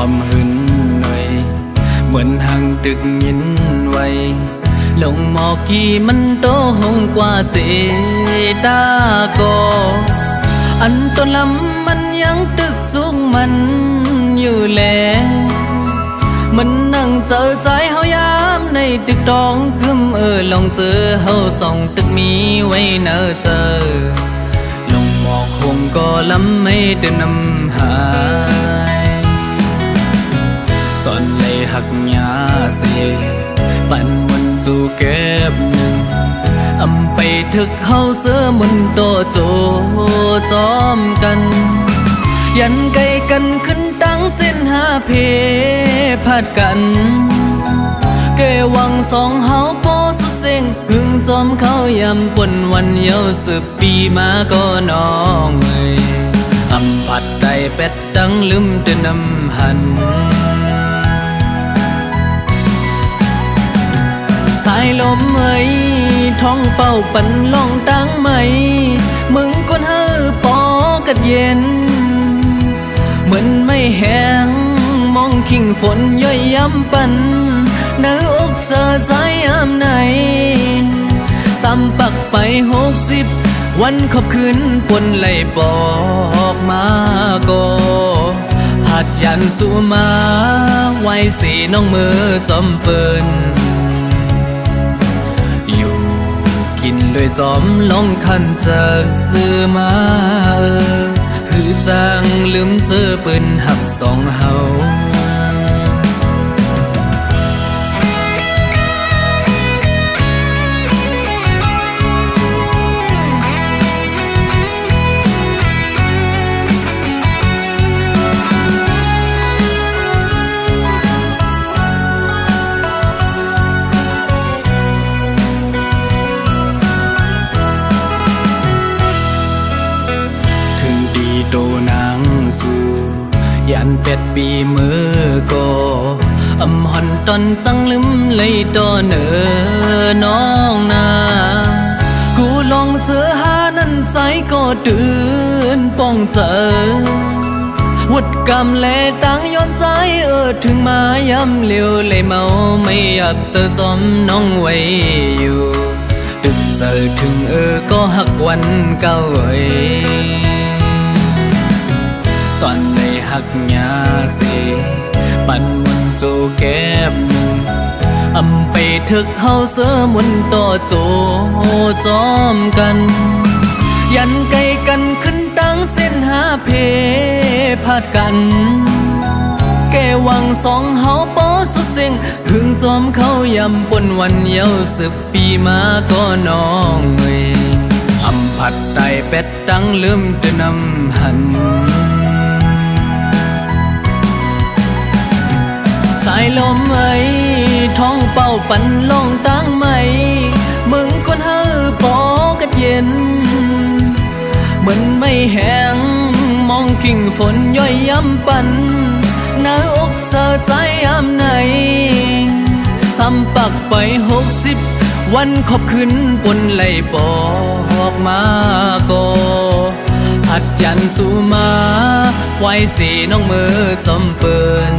âm hứng nơi mượn hàng trực nhìn vậy lòng mò kỳ mình tố hôm qua sẽ ta có anh tôn lắm anhยังตึกสูงมันอยู่แลมันนั่งเจอใจเฮายามในตึกตองกึมลองเจอเฮาส่องตึกมีไว้เนอเจอลงหมอกคงก็ลำไม่เดินนำหายจอนเลยหักหญ้าเสปั่นมันจูเก็บหนึ่งอำไปถึกเฮาเสือมันโตโจจอมกันยันไกลกันขึ้นตั้งเส้นหาเพพัดกันเกวังสองเฮาโปสุเซงหึงจอมเขายำปนวันเยา10 ปีมาก็น้องอำผัดไตเป็ดตังลืมแต่น้ำหันสายลมท้องเป่าปันล่องตั้งไหมมึงคนเฮอปอกัดเย็นเหมือนไม่แห้งมองขิงฝนย่อยย้ำปันเนื้ออกเจอใจยามไหนซ้ำปักไป60 วันขอบคืนปนไหลบอกมาก็ผัดยันสู่มาไว้สีน้องมือจอมเปินอยู่กินเลยจอมลองคันเจอมาคือจังลืมเจอปืนหักสองเฮาโตนางสู่ยัน8 ปีมือก็อำหอนตอนจังลืมเลยต่อเนอน้องนากูลองเจอหานั้นใจก็ตื่นป้องเจอวัดกรรมและตั้งย้อนใจถึงมาย้ำเลี้ยวเลยเมาไม่อยากเจอจอมน้องไว้อยู่ตึกเจอถึงก็หักวันเก่าจอนเลยหักหญ้าเสปั่นมุนโจแก็บหนึ่งอำไปถึกเฮาเสือมุนต่อโจจอมกันยันไกลกันขึ้นตั้งเส้นหาเพพัดกันแกวังสองเฮาปอสุดเซ็งหึงจอมเขายำปนวันเยา10 ปีมาก็น้องอำผัดไตเป็ดตังลืมแต่น้ำหันสายลมท้องเป่าปันล่องตั้งไหมมึงคนเฮอปอกัดเย็นเหมือนไม่แห้งมองกิ่งฝนย่อยย้ำปันหน้าอกเจอใจยามไหนซ้ำปักไป60 วันขอบคืนปนไหลบอกมาก็ผัดยันสู่มาไว้สีน้องมือจอมเปิน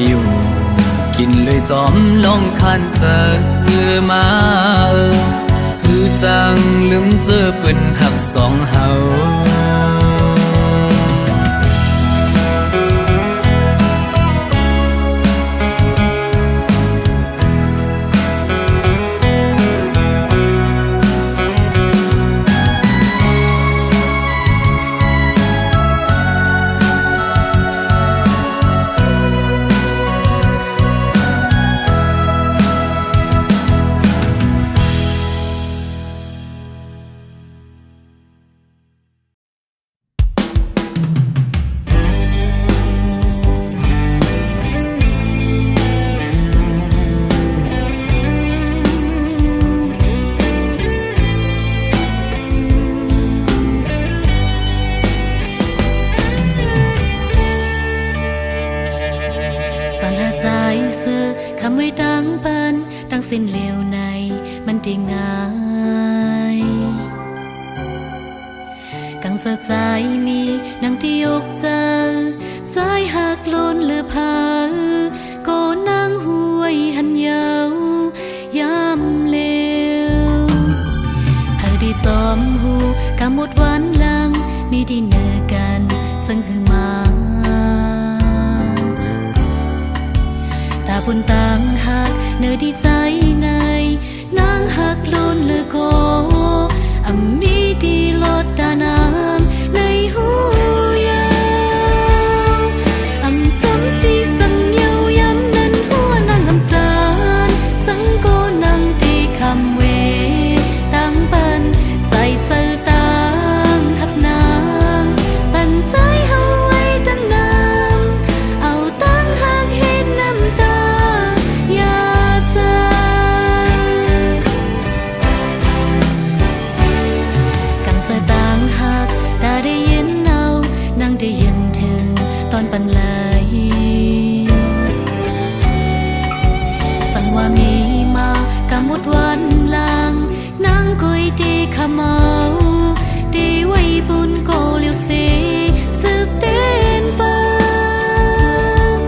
อยู่กินเลยจอมลองคันเจอมาคือจังลืมเจอปืนหักสองเฮาสิ้นเลวในมันที่ง่ายกังสดใสนี้นังที่ยกเจอใจ จอมหูกำหมดวันลังมีดีเนอกันซึ่งหือมาตาบุญต่างหักเนอดีใจในนางหักลุนหรือโกมีดีลดตานางในหูยาวสมสีสังเยาย้ำนั้นหัวนางจานสังโกนางตีคำเวตั้งปันใส่เจอต่างหักนางปันใจเฮาไว้ตั้งนานเอาตั้งหักเห็นน้ำตาอย่าใจกังเสต่างหักตาได้ยินเอานางได้ยินถึงตอนปันเลยสั่งว่ามีมากำหมดวันลังนางกุยดีขะเมาดีไว้บุญโกเลียวเสสืบเต้นปัง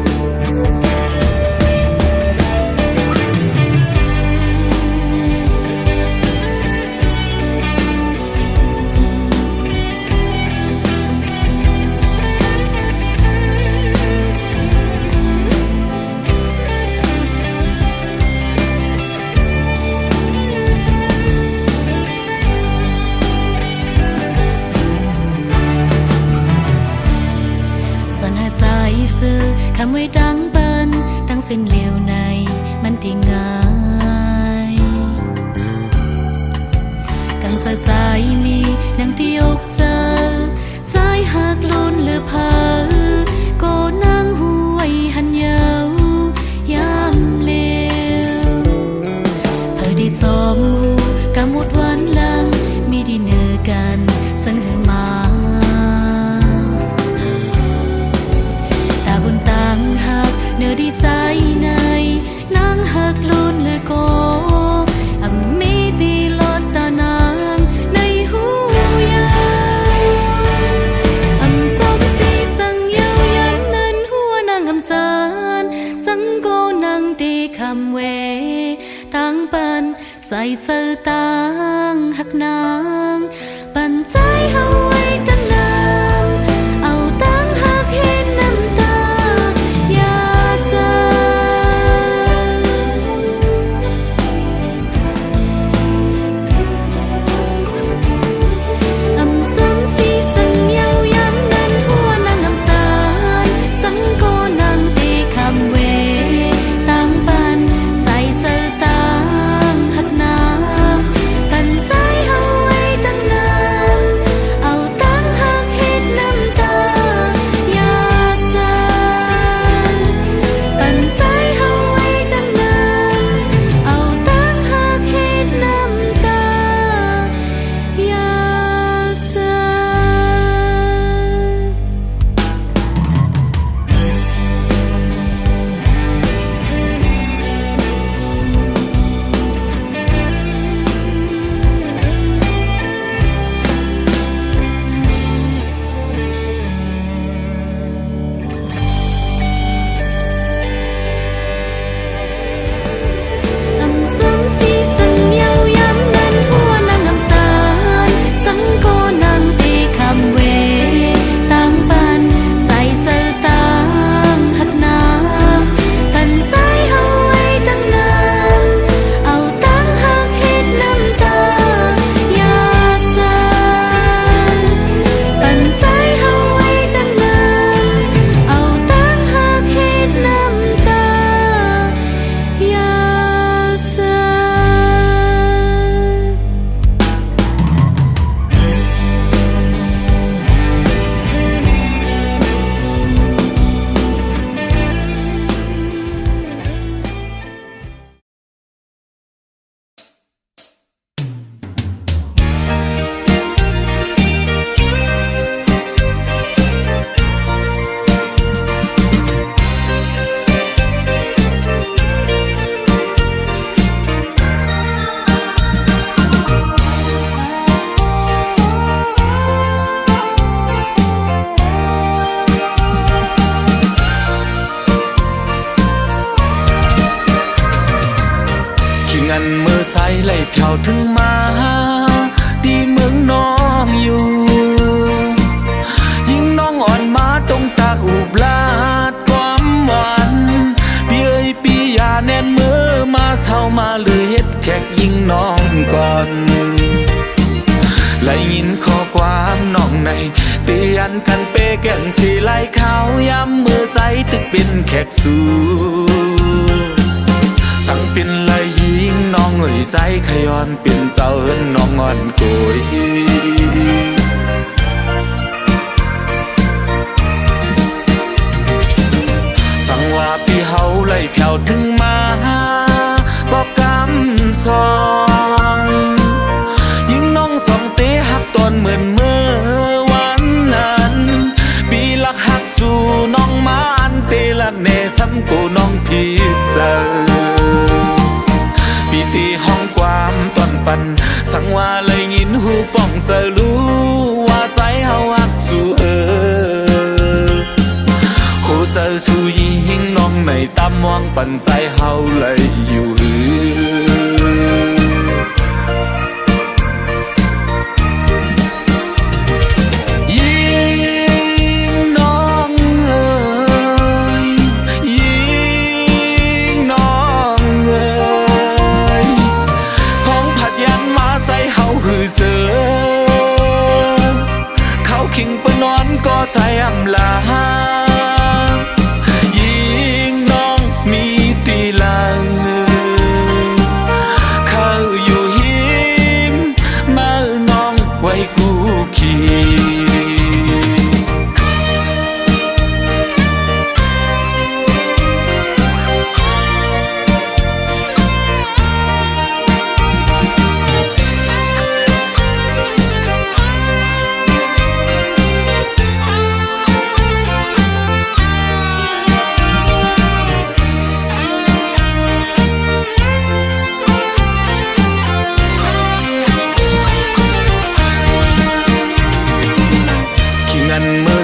ส่วนหาใจซื้อคำไว้ดังเปิ้นตั้งเส้นเหลวในมันติง่ายกังสะใจมีนังที่อกเจอใจหักลุนหรือเพอก็นั่งหูไว้หันเยาวย้ำเลวเธอได้จอมหูกำหมดวันลังมีดีเนอกันซึ่งหือมาตาบุญต่างหักเนื้อดีใจในนางหักลุนหรือโกมีดีลดตานางในหูยาว กันเปแก่นสีไหลขาวยำมือใจตึกเป็นแขกสู่สั่งเป็นลายยิงน้องเอ่ยใจขยอนเป็นเจ้าเอิ้นน้องงอนโกยสั่งว่าพี่เฮาไล่แผ่วถึงมาบอกกำซองยิงน้องสองเตะหักตอนเหมือนเมื่อวันนั้นปีลักหักสู่น้องมาอันเตละเนซ้ำกูน้องพี่เจอปีตีห้องความตอนปันสั่งว่าเลยยินหูป้องเจอรู้ว่าใจเฮาหักสู่หูเจอสู่ยิงน้องในตามวางปันใจเฮาเลยอยู่คิงปนอนก็ใส่อำลายิงน้องมีตีลังเขาอยู่หิมมาน้องไว้กูขี่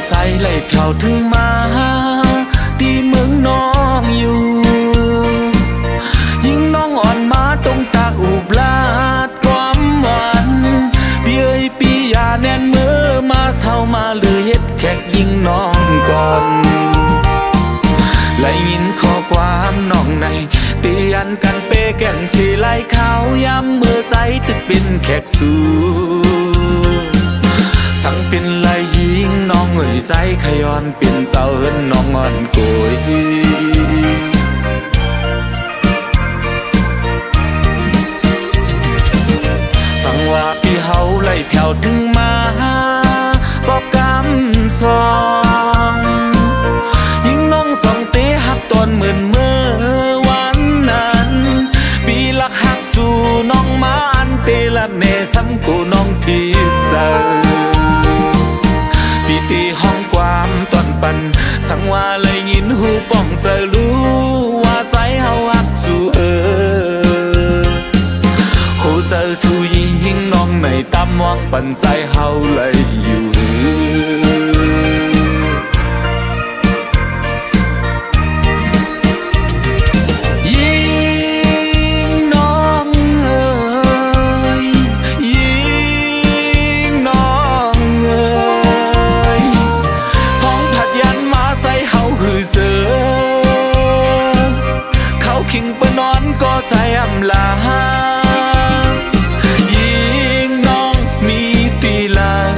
ใส่ไหลแผ่วถึงมาตีเมืองน้องอยู่ยิ่งน้องอ่อนมาตรงตาอุบลาดความหวานพี่เอ้ยพี่ยาแน่นมือมาเศร้ามาหรือเฮ็ดแขกยิ่งน้องก่อนไหลยินข้อความน้องในตีอันกันเปแก่นสีไหลขาวยำมือใจตึกเป็นแขกสู่สั่งเป็นลายยิงน้องเอ่ยใจขยอนเป็นเจ้าเอิ้นน้องงอนโกยสั่งว่าพี่เฮาไล่แผ่วถึงมาบอกกำซองยิงน้องสองเตะหักตอนเหมือนเมื่อวันนั้นปีลักหักสู่น้องมาอันเตละเนซ้ำกูน้องพี่เจอปีตีห้องความตอนปันสั่งว่าเลยยินหูป้องเจอรู้ว่าใจเฮาหักสู่หูเจอสู่ยิงน้องในตามวางปันใจเฮาเลยอยู่คิงปนอนก็ใส่อำลายิงน้องมีตีลัง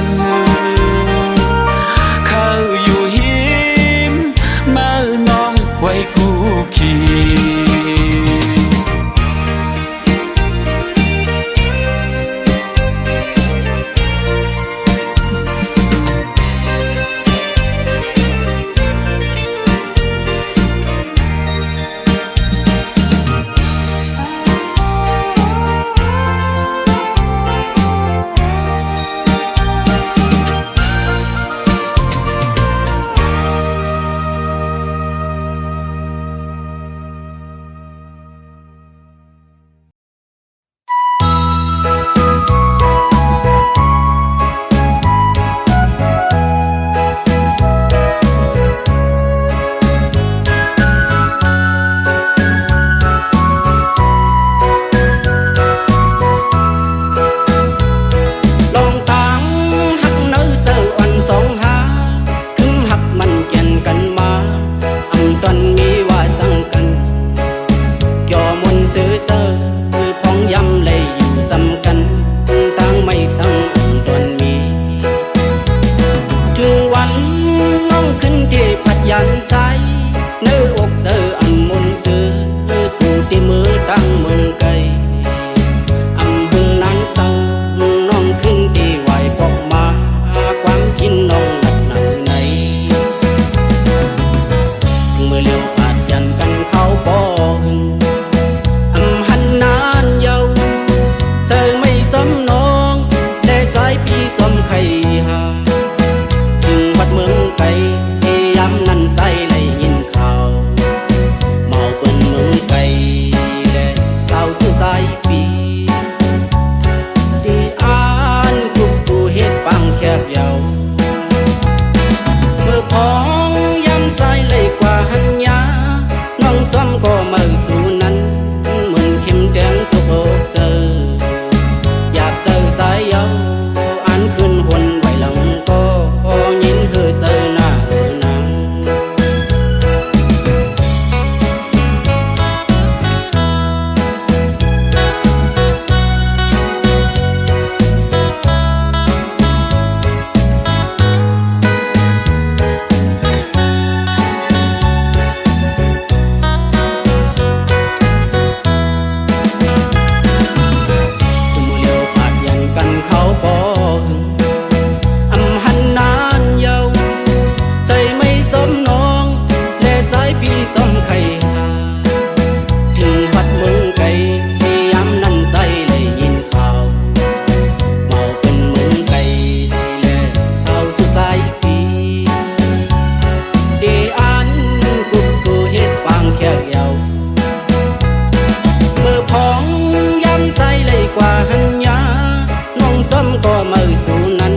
มือสู่นั้น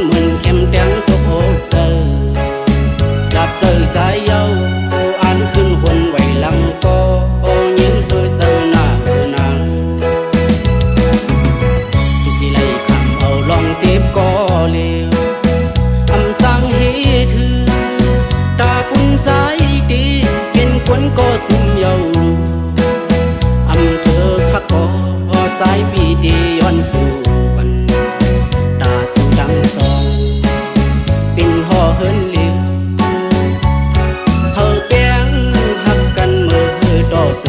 เหมือนเข้มแข็งทุกอกเสือจับเสือสายเยาอันขึ้นหวนไว้ลำก็ยิงตัวเสือหน้าเสือนางสิไล่คำเอาลองเจ็บก็เลวอำสั่งให้ถือตาปุ่นสายดีเป็นคนก็สุ่มเยาอำเธอคักก็สายปีดีย้อนสู่บันตาสู่ดังสองเป็นห่อเฮินเลี้ยวเฮาแป้งหักกันมือต่อโซ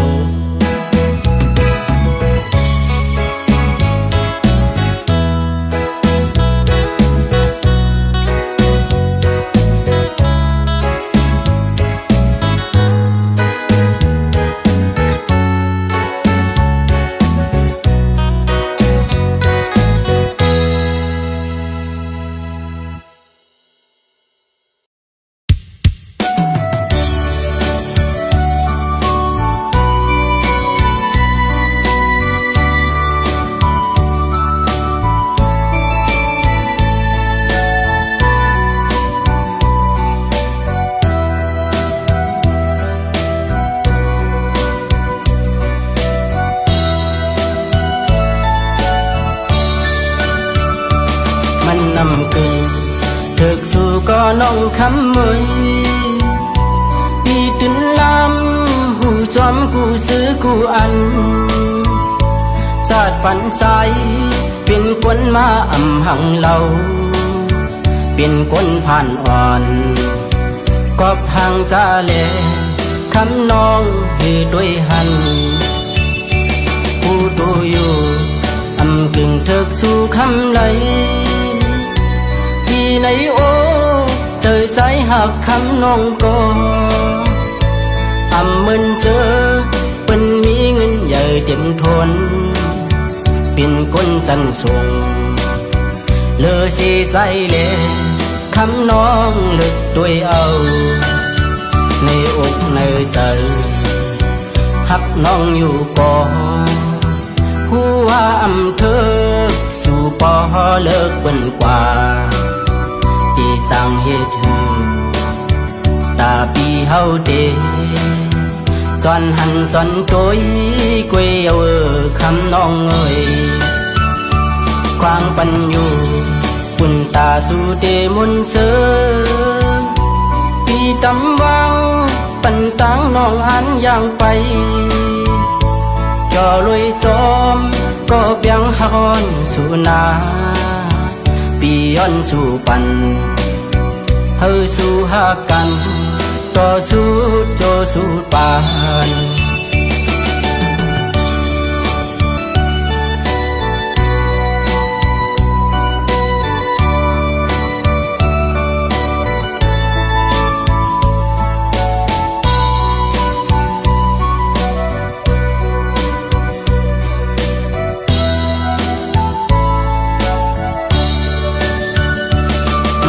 มันนำเกินถึกสู่ก็น้องคำมือปีตื่นลำหูจอมกูซื้อกูอันสาดปันใสเป็นคนมาอำหังเราเป็นคนผ่านอ่อนกอบห่างจาเลคำน้องที่ด้วยหันผู้ดูอยู่อำกึ่งถึกสู่คำไหลที่ไหนโอ้เจอสายหักคำน้องก็อำมึนเจอเป็นมีเงินใหญ่เต็มทนเป็นคนจันทรงเลอสีใสเลคำน้องลึกด้วยเอาในอกในใจหักน้องอยู่ก่อหัวอำเธอสู่ปอเลิกเบิ่นกว่าที่สร้างเหตุตาปีเฮาเดสอนหันสอนโดยกวยเอาคำน้องเอ่ยความปัญญูปุ่นตาสู่เดมนเสอปีตำวังปันตังน้องอันย่างไปจอลุยจอมก็เปียงฮอนสู่นาปีย้อนสู่ปันเฮาสู่หากันต่อสู้โจสู่ปาน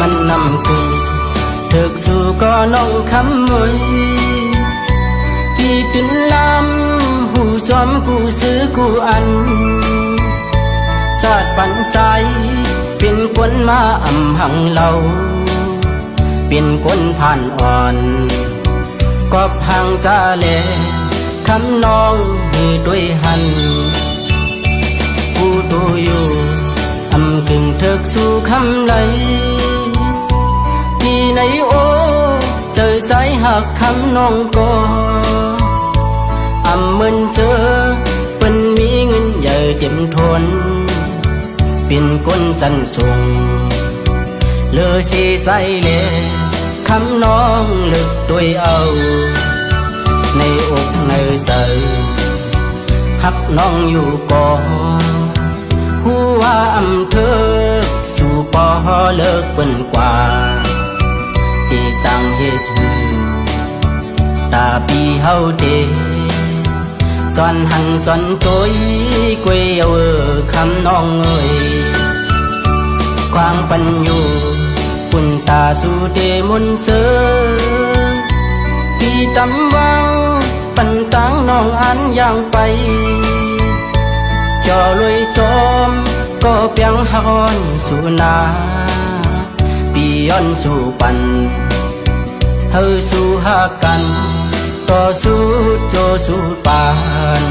มันนำเกิดถึกสู่ก็น้องคำมือปีตื่นลำหูจอมกูซื้อกูอันสาดปันใสเป็นคนมาอำหังเราเป็นคนผ่านอ่อนกอบห่างจาเลคำน้องที่ด้วยหันผู้ดูอยู่อำกึ่งถึกสู่คำไหลที่ไหนโอ้เจอสายหักคำน้องก็อำมึนเจอเป็นมีเงินใหญ่เต็มทนเป็นคนจันทรงเลอสีใสเลคำน้องลึกด้วยเอาในอกในใจหักน้องอยู่ก่อหัวอำเธอสู่ปอเลิกเปิ้นกว่าที่สร้างเหตุตาปีเฮาเดสอนหันสอนโดยกวยเอาคำน้องเอ่ยความปัญญูปุ่นตาสู่เดมนเสอปีตำวังปันตังน้องอันย่างไปจอลุยจอม ก็เปียงฮอนสู่นาปีย้อนสู่ปันเฮาสู่หากันต่อสู้โจสู้ปาน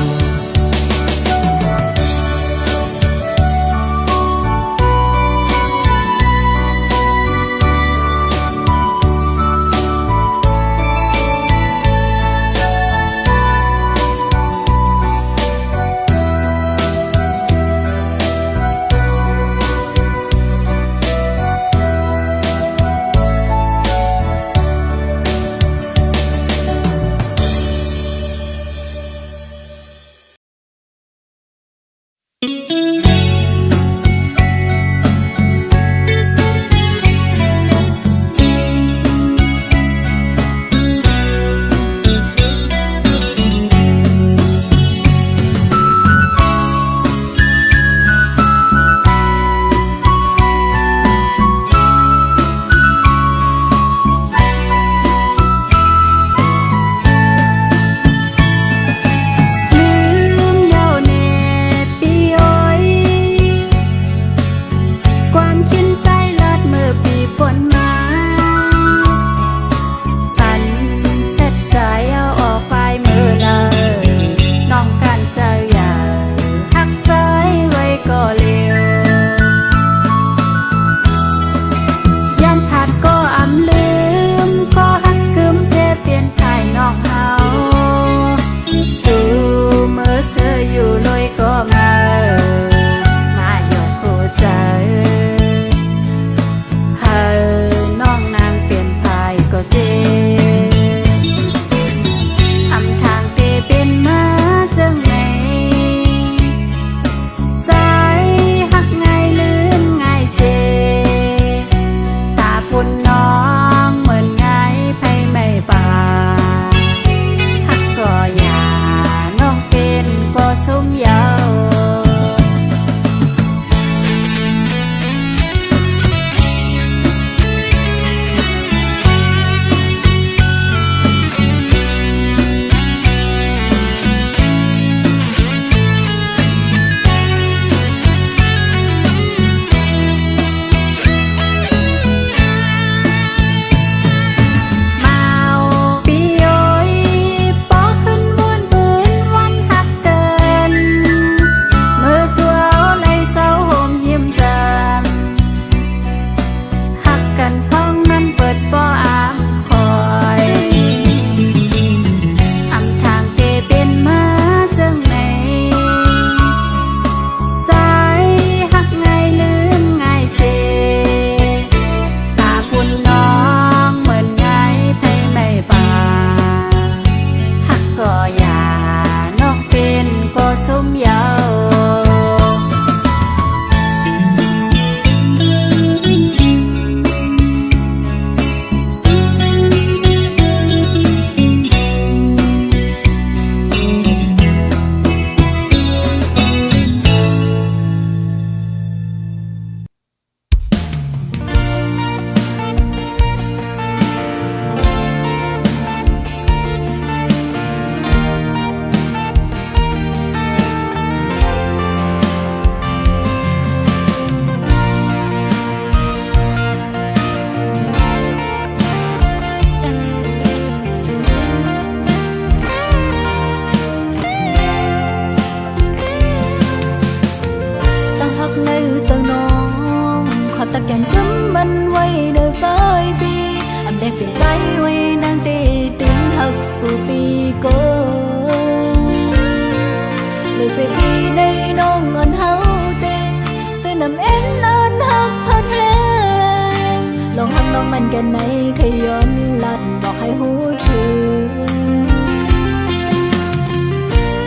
มันกันไหนขย้อนลัดบอกให้หูถึง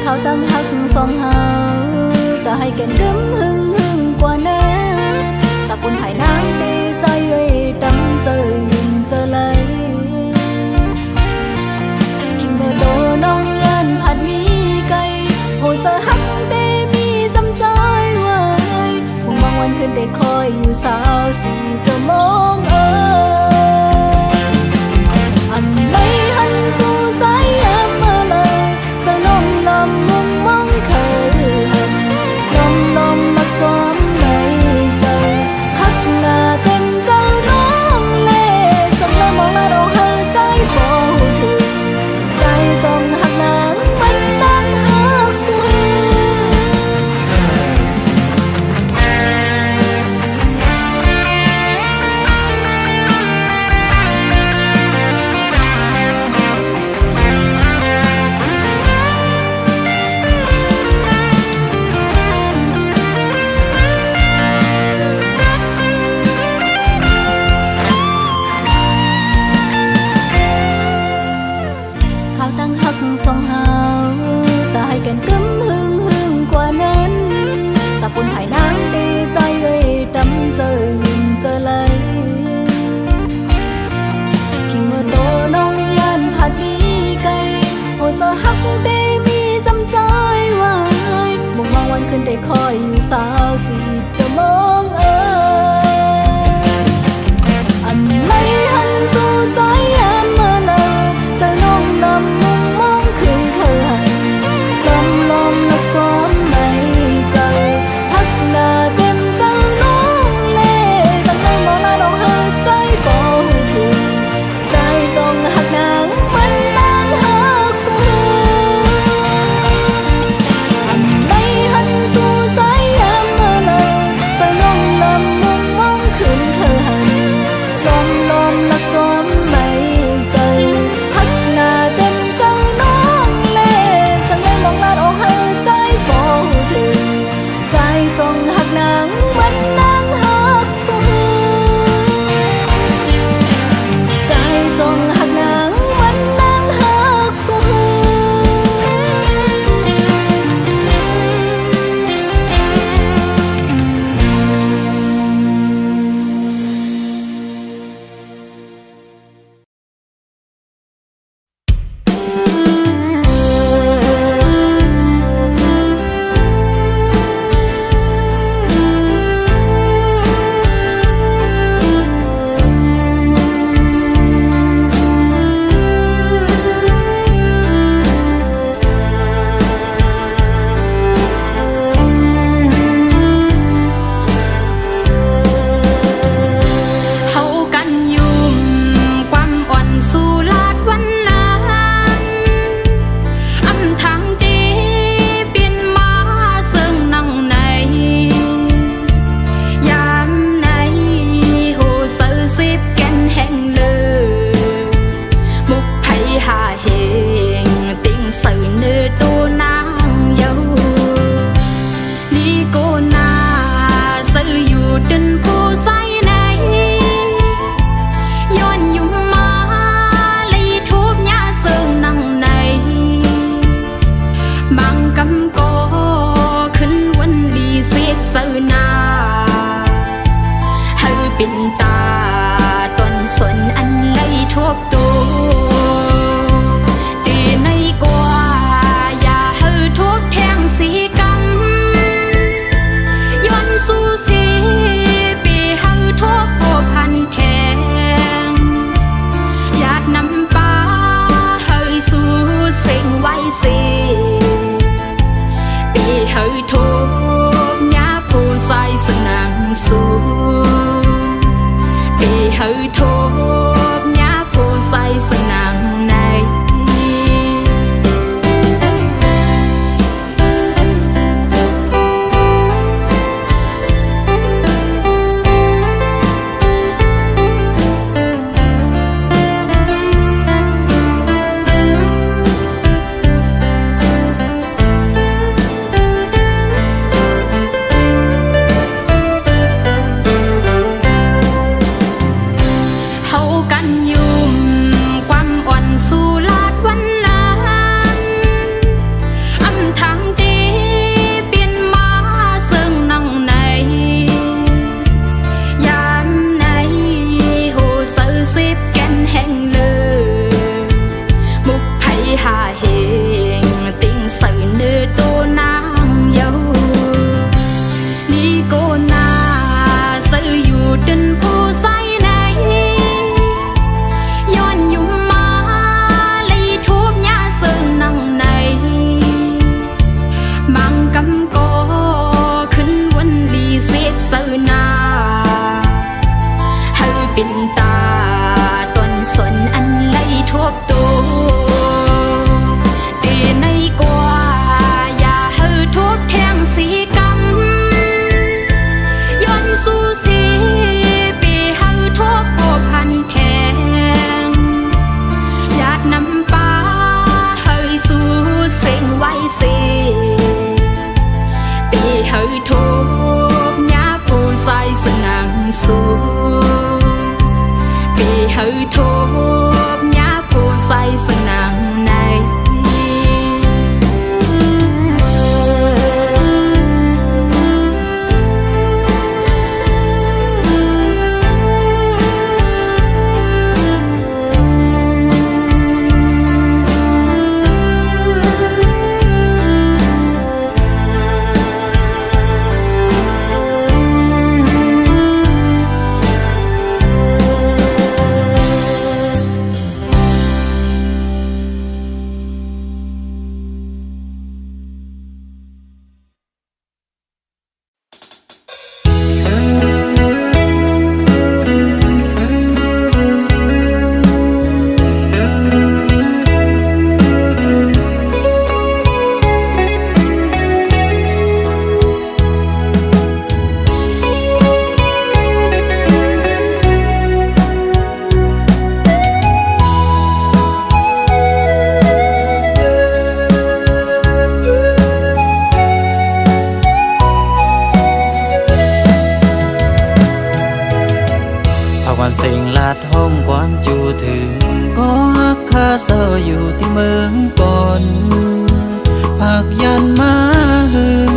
เขาตั้งหักสองเฮาแต่ให้กันกึ้มหึงกว่านั้นแต่คนไทยนางดีใจไว้ตั้งเจอยินเจอเลยคิงโมโตน้องยันผัดมีไก่โหเจอหักได้มีจำใจไว้คงบางวันคืนได้คอยอยู่สาวสีจะมองอันไหนหันสู่ใจเมื่อเลยจะน้องลำมุงมองเคยหันลมมักจอมเลย hơi thốt nhá cô say sự nặng này hơi thốt nhá cô say sự nặng nàyสิ่งลาดห้องความจูถึงก็ฮักคาเศร้าอยู่ที่เมืองปอนผักยันมาหึง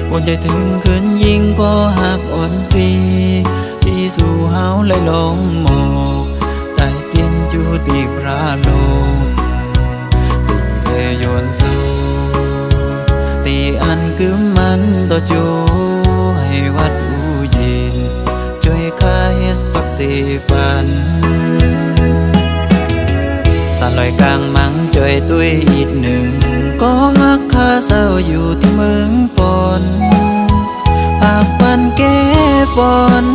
วนใจถึงคืนยิงก็หักอ่อนปีที่สู่เฮาเลยลงหมอกใต้เตียนอยู่ตีพระโลกสิเลยโยนสู่ตีอันกึมมันต่อจูให้วัดอูยินช่วยข้าเฮ็ดสัก4 ปันสานลอยกลางมังช่วยตุ้ยอีก1ก็ฮักข้าเศร้าอยู่ที่เมืองปอนปากปันแก้ปอน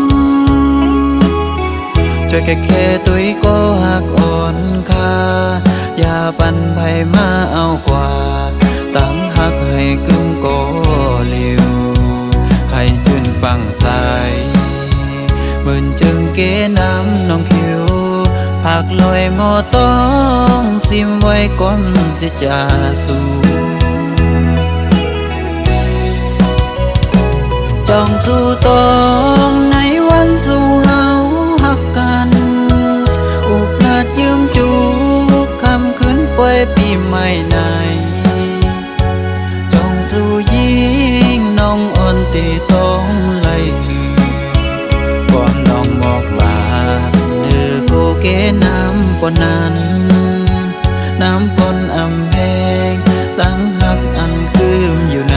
ช่วยแค่ตุ้ยก็ฮักอ่อนค่าอย่าปันไผมาเอากว่าตั้งฮักให้กึมก็เลียวให้จืนปังใสเหมือนจึงเกน้ำน้องคิวผักลอยหมอต้องซิมไว้ก่อนสิจาสู่จองสู่ตองในวันสู่เฮาฮักกันอุบลาดยืมจูคำคืนป่วยปีใหม่ไหนจองสู่ยิงน้องอ่อนตีต้องไล่ความน้องบอกว่าเดือโกเกน้ำปนนั้นน้ำปนอำแพงตั้งหักอันคืมอยู่ไหน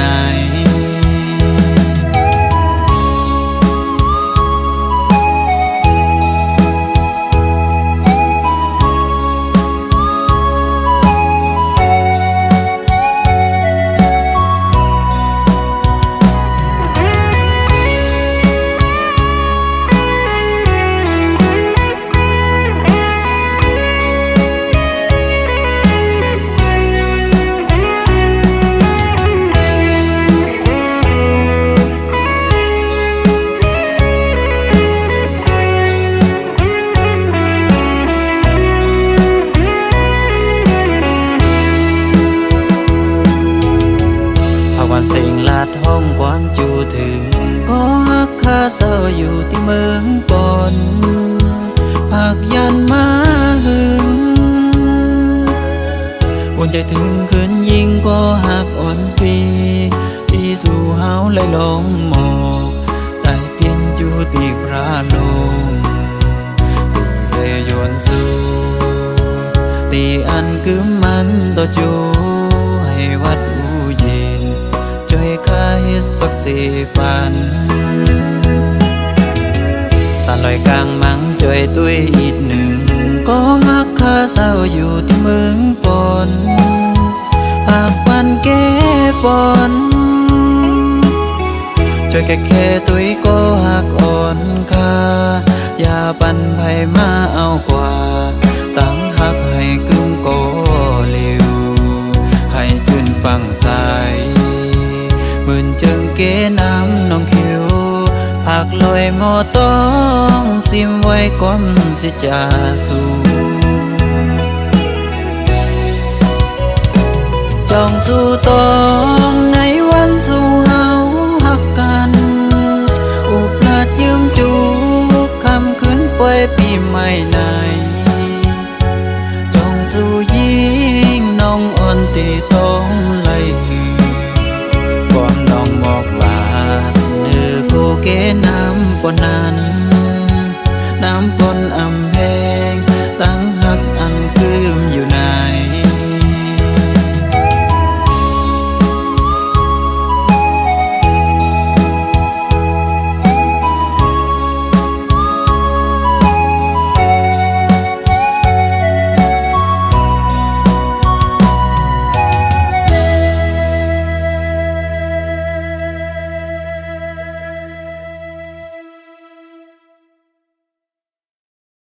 ก็ฮักข้าเศร้าอยู่ที่เมืองปอนภาคยันมาหึงอุ่นใจถึงคืนยิ่งก็หักอ่อนปีที่สู่เฮาไหลลงหมอกใต้เตียนอยู่ตีพระลงสิเลยยวนสู่ตีอันกึมมันต่อจูให้วัดอูเย็นช่วยข้าเฮ็ดสักสิปันสานลอยกลางมังช่วยตุ้ยอีกหนึ่งก็ฮักข้าเศร้าอยู่ที่เมืองปอนภาคปันเก้ปอนช่วยแค่ตุ้ยก็หักอ่อนค่าอย่าปันไผมาเอากว่าตั้งหักให้กึมก็เร็วให้จืนปังใสหมื่นเจิงเก้น้ำน้องคิวผักลอยหมอต้องซิมไว้ก่อนสิจาสู่จองสู่ตองในวันสู่เฮาหักกันอุบลาดยืมจูคำคืนป่วยปีใหม่ไหนจองสู่ยิ่งน้องอ่อนตีต้องไล่หือก่อนน้องบอกว่าเนื้อโคเกน้ำปนนั้นน้ำปนอำแพ